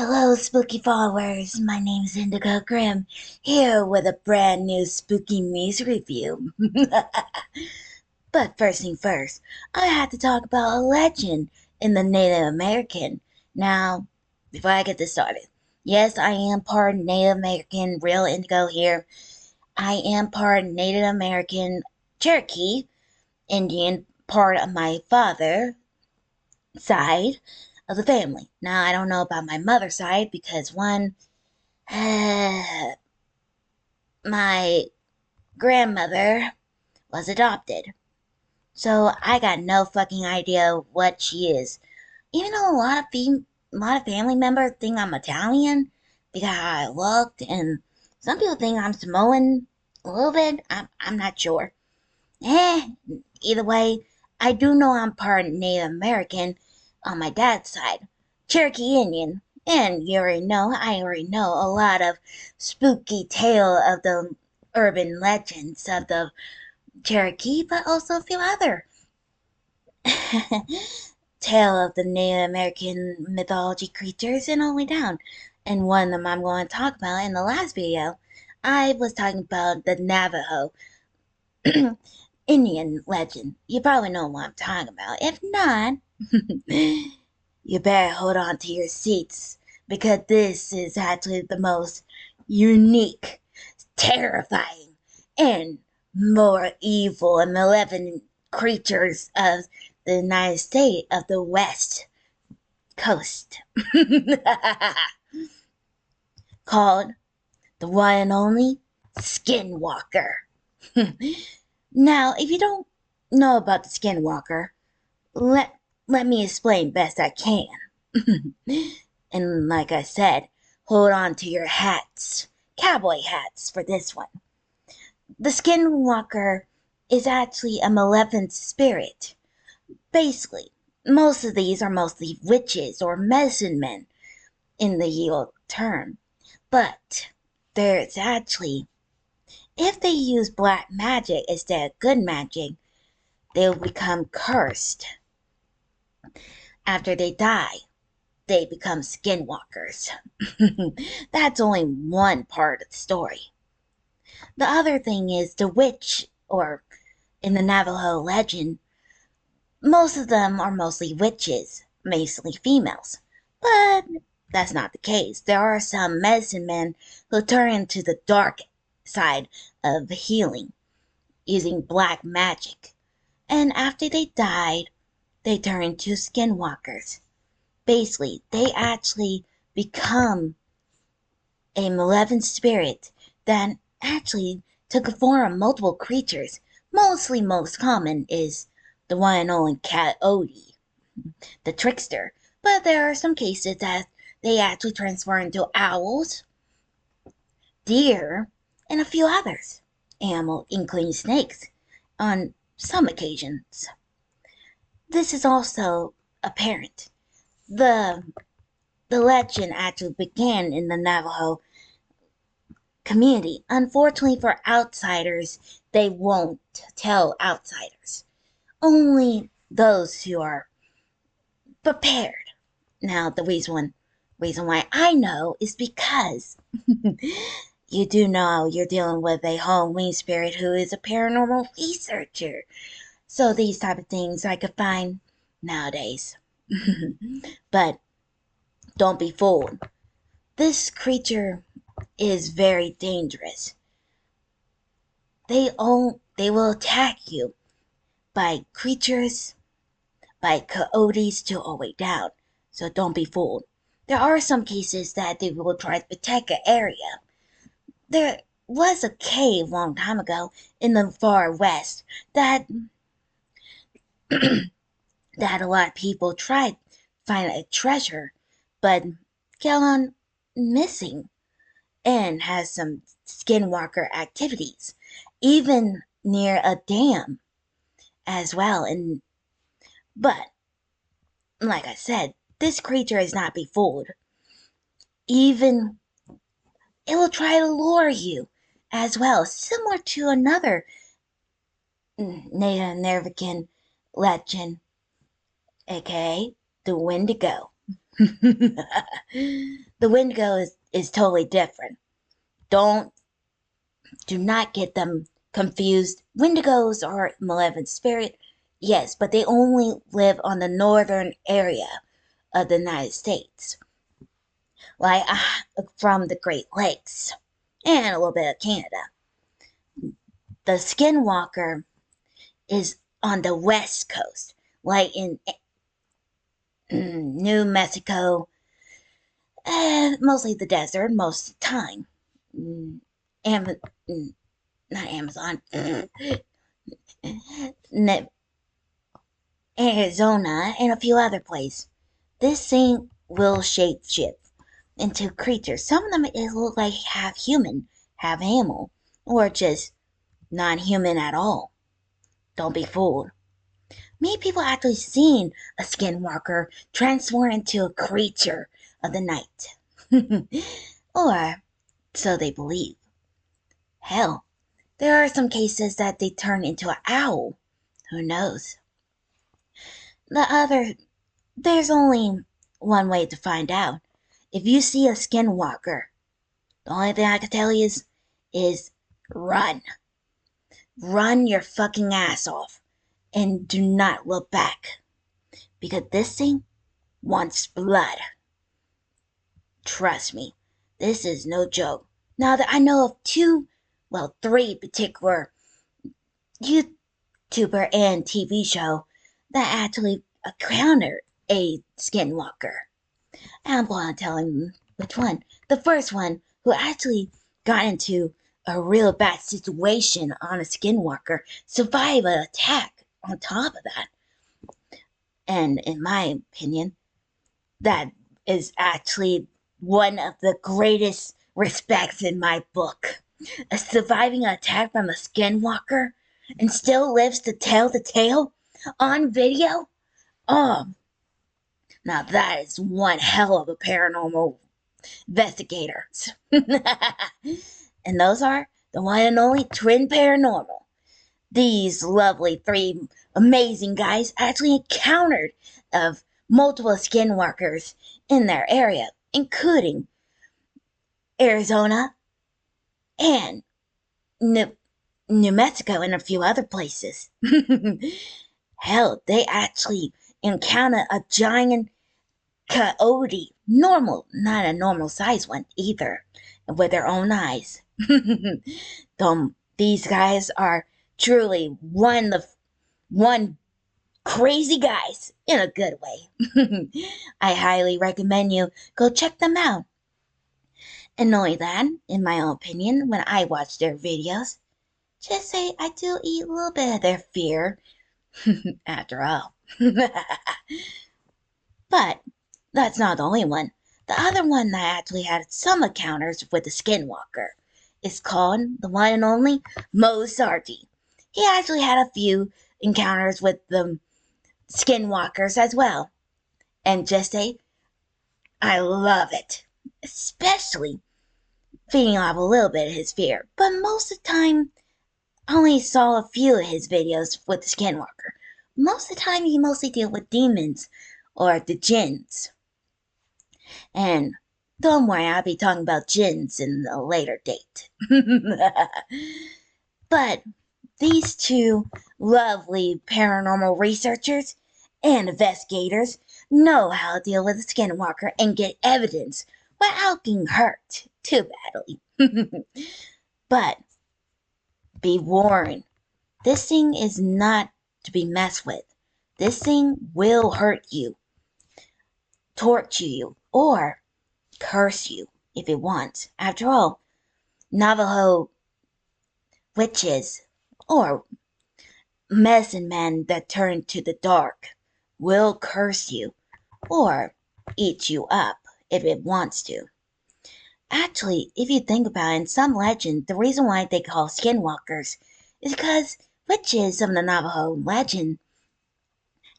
Hello, spooky followers. My name's Indigo Grimm, here with a brand new spooky news review. But first thing first, I had to talk about a legend in the Native American. Now, before I get this started, yes, I am part Native American, real Indigo here. I am part Native American Cherokee Indian, part of my father side of the family. Now, I don't know about my mother's side because one, my grandmother was adopted. So I got no fucking idea what she is. Even though a lot of family members think I'm Italian because how I looked, and some people think I'm Samoan a little bit. I'm not sure. Eh, Either way, I do know I'm part Native American on my dad's side, Cherokee Indian, and I already know a lot of spooky tale of the urban legends of the Cherokee, but also a few other tale of the Native American mythology creatures and all the way down. And one of them I'm going to talk about in the last video, I was talking about the Navajo Indian legend. You probably know what I'm talking about. If not, you better hold on to your seats because this is actually the most unique, terrifying, and more evil and malevolent creatures of the United States of the West Coast. Called the one and only Skinwalker. Now, if you don't know about the Skinwalker, let me explain best I can. And like I said, hold on to your hats, cowboy hats for this one. The Skinwalker is actually a malevolent spirit. Basically, most of these are mostly witches or medicine men in the old term. But there's actually, if they use black magic instead of good magic, they'll become cursed. After they die, they become skinwalkers. That's only one part of the story. The other thing is the witch, or in the Navajo legend, most of them are mostly witches, mostly females. But that's not the case. There are some medicine men who turn into the dark side of healing using black magic. And after they died, they turn into skinwalkers. Basically, they actually become a malevolent spirit that actually took the form of multiple creatures. Mostly most common is the one and only coyote, the trickster. But there are some cases that they actually transform into owls, deer, and a few others. Animals, including snakes, on some occasions. This is also apparent. The the legend actually began in the Navajo community. Unfortunately for outsiders, they won't tell outsiders. Only those who are prepared. Now, the reason why I know is because you do know you're dealing with a Halloween spirit who is a paranormal researcher. So these type of things I could find nowadays. But don't be fooled. This creature is very dangerous. They will attack you by creatures, by coyotes to all the way down. So don't be fooled. There are some cases that they will try to protect an area. There was a cave a long time ago in the far west that that a lot of people tried to find a treasure, but got on missing and has some skinwalker activities, even near a dam as well. And but like I said, this creature is not be fooled. Even it will try to lure you as well, similar to another Native American legend, aka the Wendigo. The Wendigo is totally different. Do not get them confused. Wendigos are malevolent spirit, yes, but they only live on the northern area of the United States, like from the Great Lakes and a little bit of Canada. The Skinwalker is on the west coast, like in New Mexico, mostly the desert most of the time. Am- not Amazon, Arizona, and a few other places. This thing will shapeshift into creatures. Some of them it look like half human, half animal, or just non-human at all. Don't be fooled. Many people actually seen a skinwalker transform into a creature of the night. Or so they believe. Hell, there are some cases that they turn into an owl. Who knows? There's only one way to find out. If you see a skinwalker, the only thing I can tell you is run. Run your fucking ass off. And do not look back. Because this thing wants blood. Trust me, this is no joke. Now that I know of three particular YouTuber and TV show that actually encountered a skinwalker. I'm going to tell him which one. The first one, who actually got into a real bad situation on a skinwalker, survived an attack on top of that. And in my opinion, that is actually one of the greatest respects in my book. Surviving an attack from a skinwalker and still lives to tell the tale on video? Oh, now that is one hell of a paranormal investigators. And those are the one and only Twin Paranormal. These lovely three amazing guys actually encountered of multiple skinwalkers in their area, including Arizona and New Mexico and a few other places. Hell, they actually encountered a giant coyote, not a normal size one either, with their own eyes. These guys are truly one crazy guys in a good way. I highly recommend you go check them out. And not only that, in my own opinion, when I watch their videos, just say I do eat a little bit of their fear, after all. But that's not the only one. The other one that actually had some encounters with the skinwalker is called the one and only Mozarty. He actually had a few encounters with the skinwalkers as well. And just say, I love it. Especially feeding off a little bit of his fear. But most of the time, I only saw a few of his videos with the skinwalker. Most of the time, he mostly dealt with demons or the jinns. And don't worry, I'll be talking about jinns in a later date. But these two lovely paranormal researchers and investigators know how to deal with a skinwalker and get evidence without getting hurt too badly. But be warned, this thing is not to be messed with. This thing will hurt you, torture you, or curse you if it wants. After all, Navajo witches or medicine men that turn to the dark will curse you or eat you up if it wants to. Actually, if you think about it, in some legend, the reason why they call skinwalkers is because witches of the Navajo legend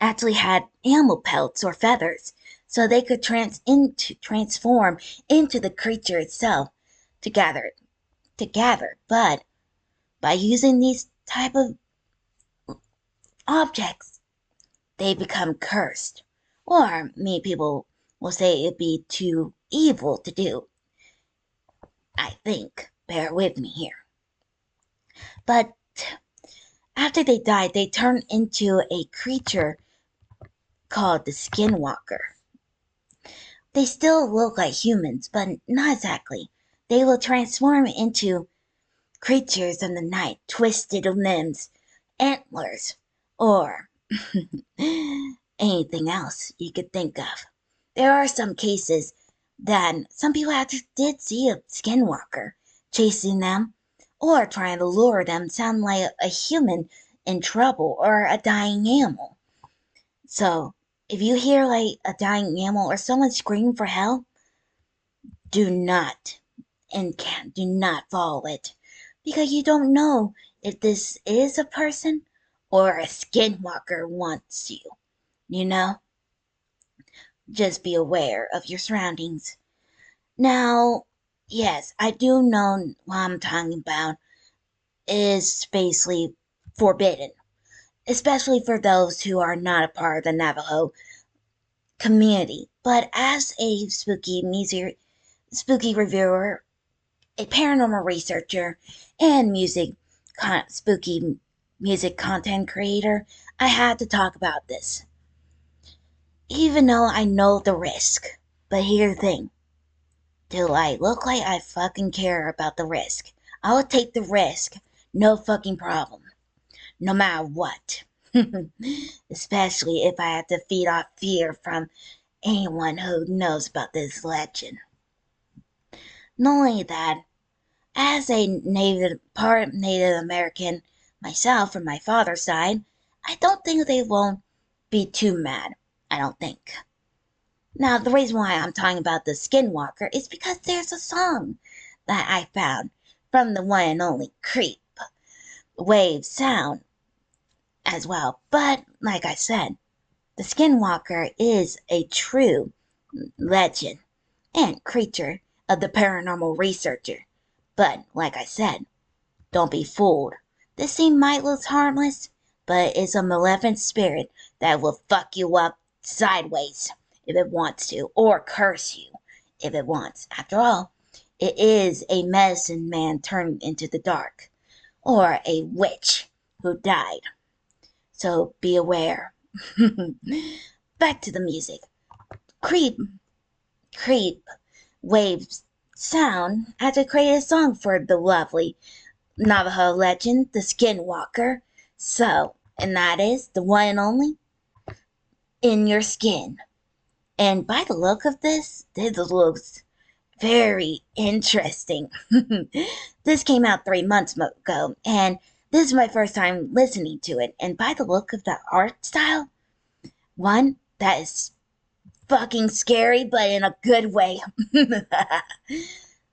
actually had animal pelts or feathers, so they could transform into the creature itself to gather. But by using these type of objects, they become cursed. Or many people will say it'd be too evil to do. I think. Bear with me here. But after they died, they turned into a creature called the Skinwalker. They still look like humans, but not exactly. They will transform into creatures of the night, twisted limbs, antlers, or anything else you could think of. There are some cases that some people actually did see a skinwalker chasing them or trying to lure them, sound like a human in trouble or a dying animal. So, if you hear like a dying animal or someone scream for help, do not do not follow it because you don't know if this is a person or a skinwalker wants you. You know? Just be aware of your surroundings. Now, yes, I do know what I'm talking about is basically forbidden, especially for those who are not a part of the Navajo community. But as a spooky reviewer, a paranormal researcher, and spooky music content creator, I had to talk about this. Even though I know the risk. But here's the thing. Do I look like I fucking care about the risk? I will take the risk. No fucking problem. No matter what. Especially if I have to feed off fear from anyone who knows about this legend. Not only that, as a part Native American myself from my father's side, I don't think they won't be too mad. I don't think. Now, the reason why I'm talking about the Skinwalker is because there's a song that I found from the one and only CreepWaves Sound as well. But, like I said, the Skinwalker is a true legend and creature of the paranormal researcher. But, like I said, don't be fooled. This thing might look harmless, but it's a malevolent spirit that will fuck you up sideways if it wants to, or curse you if it wants. After all, it is a medicine man turned into the dark, or a witch who died. So be aware. Back to the music. Creep Waves Sound had to create a song for the lovely Navajo legend, the Skinwalker. So, and that is the one and only In Your Skin. And by the look of this looks very interesting. This came out 3 months ago, and this is my first time listening to it. And by the look of the art style, one that is fucking scary, but in a good way.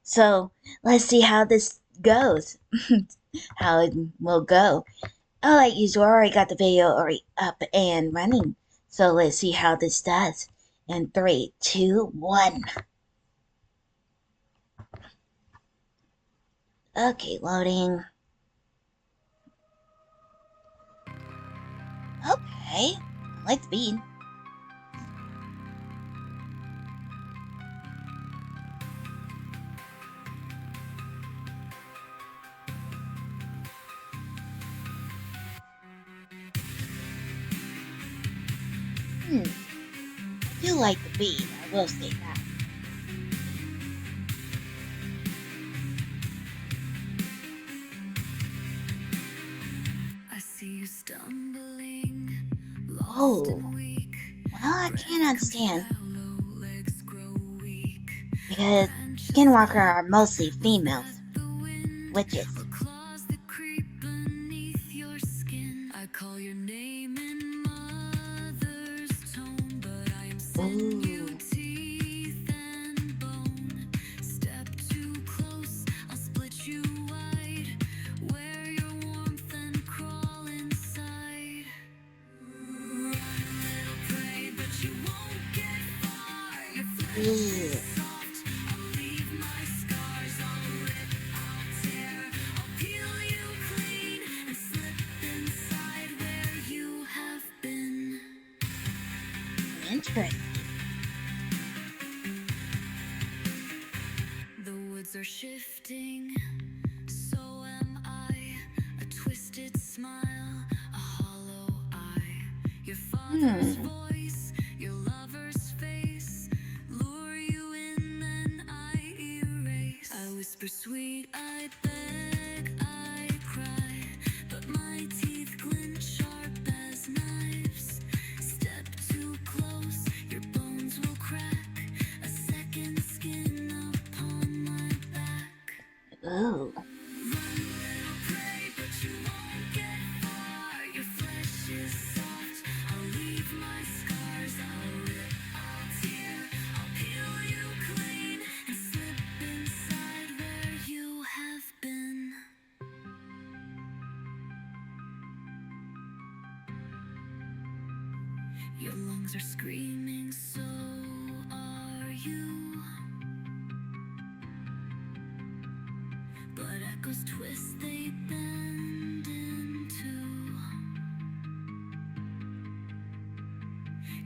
So let's see how this goes. How it will go. Oh, like usual, I already got the video already up and running. So let's see how this does. In 3, 2, 1. Okay, loading. Okay, I like the beat. I do like the beat, I will say that. I see you stumbling. Oh, well, I can't understand because Skinwalker are mostly females, witches. I call your name in mother's tone, but I am sending you Ooh, teeth and bone. Step too close, I'll split you wide. Wear your warmth and crawl inside. Run, little prey, but you won't get far. Your flesh ooh, is soft. I'll leave my scars. I'll rip, I'll tear. I'll peel you clean and slip inside where you have been. interesting. You're shifting, so am I. A twisted smile, a hollow eye. Your father's voice, your lover's face. Lure you in, then I erase. I whisper sweet, I beg, I cry. But my teeth clench sharp as knives. Step too close, your bones will crack. A second skin upon my back. Ooh. Run, little prey, but you won't get far. Your flesh is soft. I'll leave my scars. I'll rip, I'll tear. I'll peel you clean and slip inside where you have been. Your lungs are screaming, so are you. But echoes twist, they bend in two.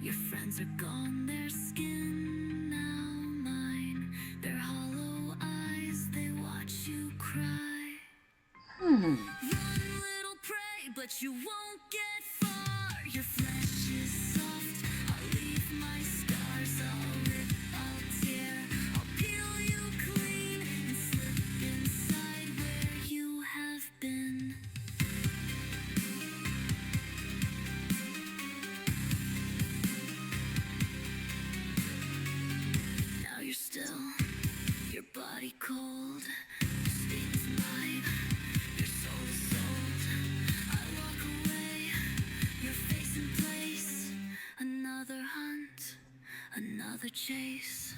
Your friends are gone, their skin now mine. Their hollow eyes, they watch you cry. Run, little prey, but you won't get far. Your flesh is soft. I'll leave my scars. I'll rip, I'll tear. I'll peel you clean and slip inside where you have been. Now you're still, your body cold. Your skin is live, your soul is sold. I walk away, your face in place. Another hunt, another chase.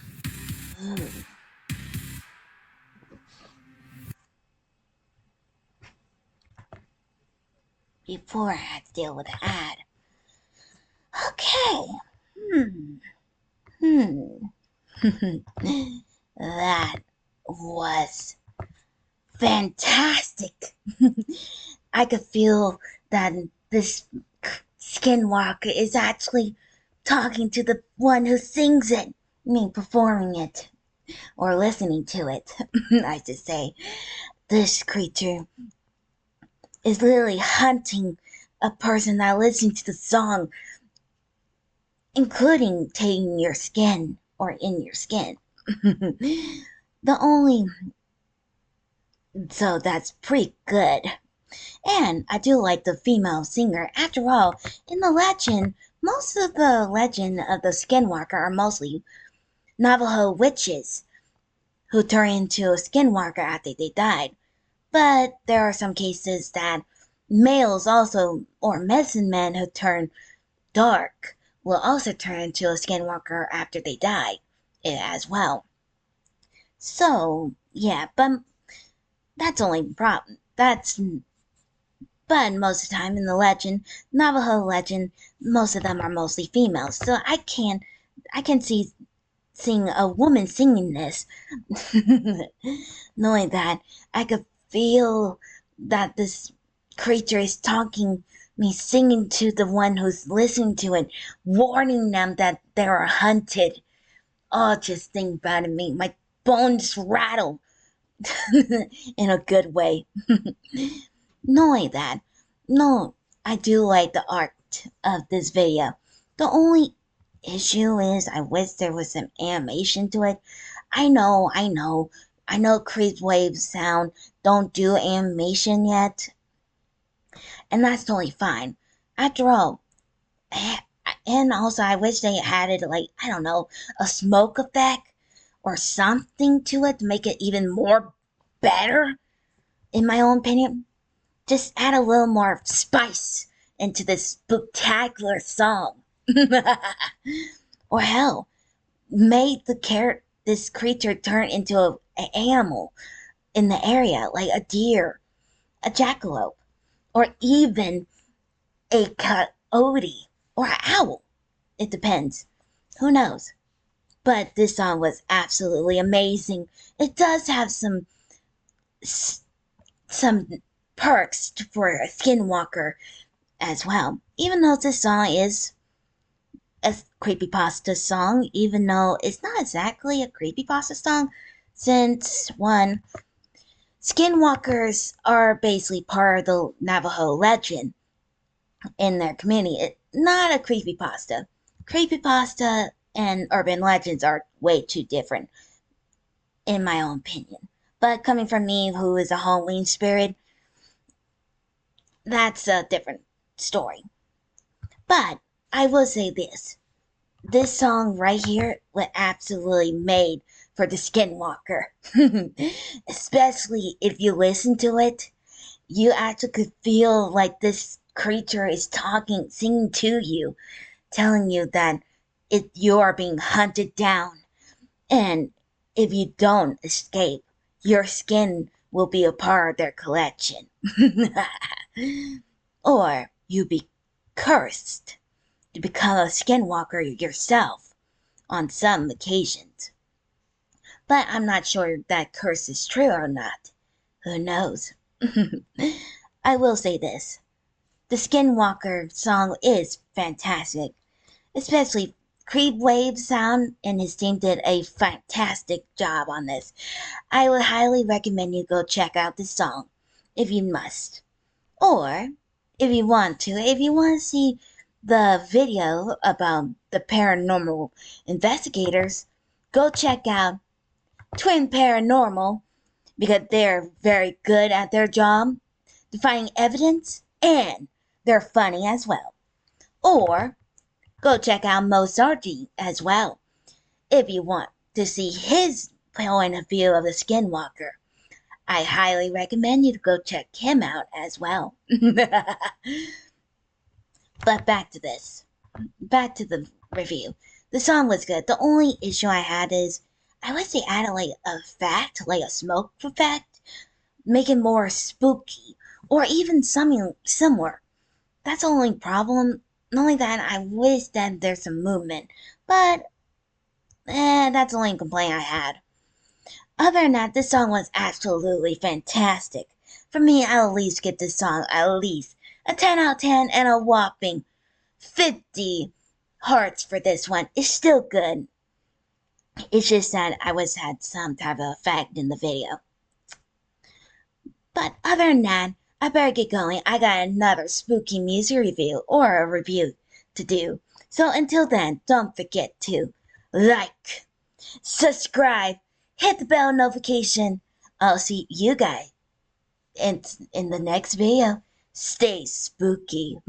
Before I had to deal with the ad. Okay. That was fantastic. I could feel that this Skinwalker is actually talking to the one who sings it. I mean, performing it. Or listening to it, I should say. This creature is literally hunting a person that listens to the song, including taking your skin or in your skin. So that's pretty good. And I do like the female singer. After all, in the legend, most of the legend of the Skinwalker are mostly Navajo witches who turn into a Skinwalker after they died. But there are some cases that males also, or medicine men who turn dark, will also turn into a Skinwalker after they die as well. So, yeah, but that's only problem. But most of the time in the legend, Navajo legend, most of them are mostly females. So I can see seeing a woman singing this, knowing that I could feel that this creature is talking me, singing to the one who's listening to it, warning them that they are hunted. Oh, just think about it, my bones rattle in a good way. Knowing that, no, I do like the art of this video. The only issue is I wish there was some animation to it. I know CreepWaves Sound don't do animation yet, and that's totally fine. After all, and also I wish they added, like, I don't know, a smoke effect or something to it to make it even more better, in my own opinion. Just add a little more spice into this spectacular song. Or hell, made this creature turn into an animal in the area, like a deer, a jackalope, or even a coyote or an owl. It depends. Who knows? But this song was absolutely amazing. It does have some perks for a Skinwalker as well. Even though this song is a creepypasta song, even though it's not exactly a creepypasta song, Since one, skinwalkers are basically part of the Navajo legend in their community. Not a creepypasta. Creepypasta and urban legends are way too different, in my own opinion. But coming from me, who is a Halloween spirit, that's a different story. But I will say this song right here was absolutely made for the Skinwalker. Especially if you listen to it, you actually could feel like this creature is talking, singing to you, telling you that you are being hunted down, and if you don't escape, your skin will be a part of their collection. Or you be cursed to become a skinwalker yourself on some occasions. But I'm not sure if that curse is true or not. Who knows? I will say this. The Skinwalker song is fantastic, especially CreepWaves Sound and his team did a fantastic job on this. I would highly recommend you go check out this song if you must. Or if you want to see the video about the paranormal investigators, go check out Twin Paranormal because they're very good at their job to finding evidence and they're funny as well. Or go check out Mozarty as well if you want to see his point of view of the Skinwalker. I highly recommend you to go check him out as well. But back to this. Back to the review. The song was good. The only issue I had is I wish they added like a effect, like a smoke effect, make it more spooky, or even something similar. That's the only problem. Not only that, I wish that there's some movement, but that's the only complaint I had. Other than that, this song was absolutely fantastic. For me, I'll at least give this song at least a 10 out of 10 and a whopping 50 hearts for this one. It's still good. It's just that I wish had some type of effect in the video. But other than that, I better get going. I got another spooky music review or a review to do. So until then, don't forget to like, subscribe, hit the bell notification. I'll see you guys in the next video. Stay spooky.